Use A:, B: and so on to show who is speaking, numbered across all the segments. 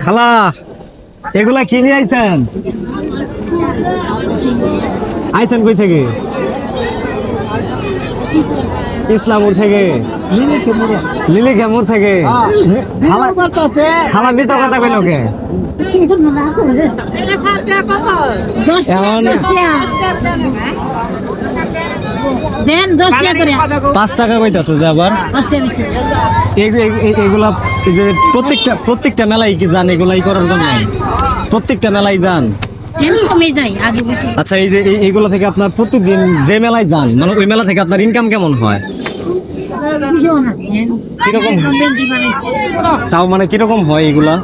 A: খালা এগুলা কি নিয়ে আইছেন? আইছেন কই থেকে? ইসলামপুর থেকে, লিলি খেমুর থেকে। খালা মিথ্যা কথা কইল কে? এখন 5 টাকা কইতাছে যে আবার এগুলা যে প্রত্যেকটা মেলাই কি যান এগুলাই করার জন্য? প্রত্যেকটা মেলাই যান? আচ্ছা, এই যে এইগুলা থেকে আপনার প্রতিদিন যে মেলায় যান, মানে ওই মেলা থেকে আপনার ইনকাম কেমন হয়? কিরকম? তাও মানে কিরকম হয় এগুলা?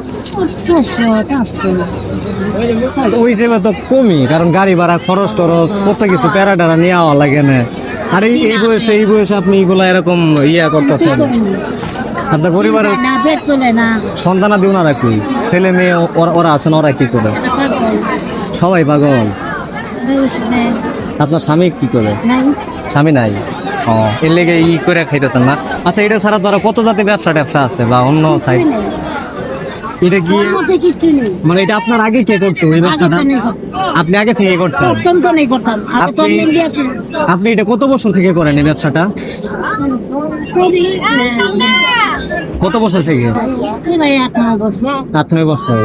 A: ওই হিসেবে তো কমই, কারণ গাড়ি ভাড়া খরচ টরচ প্রত্যেক কিছু প্যারা ট্যারা নেওয়া লাগে না। আর এই বয়সে আপনি এগুলা এরকম করতেছেন, আপনার পরিবারের সন্তানাদি ওনারা কি, ছেলে মেয়ে ওরা আছেন, ওরা কি করে? সবাই পাগল। আপনার স্বামী কি করে? স্বামী নাই। ও, এর লেগে করে খাইতেছেন না? আচ্ছা, এটা ছাড়া তো কত জাতি ব্যবসা আছে বা অন্য সাইড? এটা কি মানে এটা আপনার আগে কে করতো এই ব্যবসাটা? আপনি আগে থেকে করতেন? আপনি এটা কত বছর থেকে করেন এই ব্যবসাটা? কত বছর থেকে? 8-9 বছর।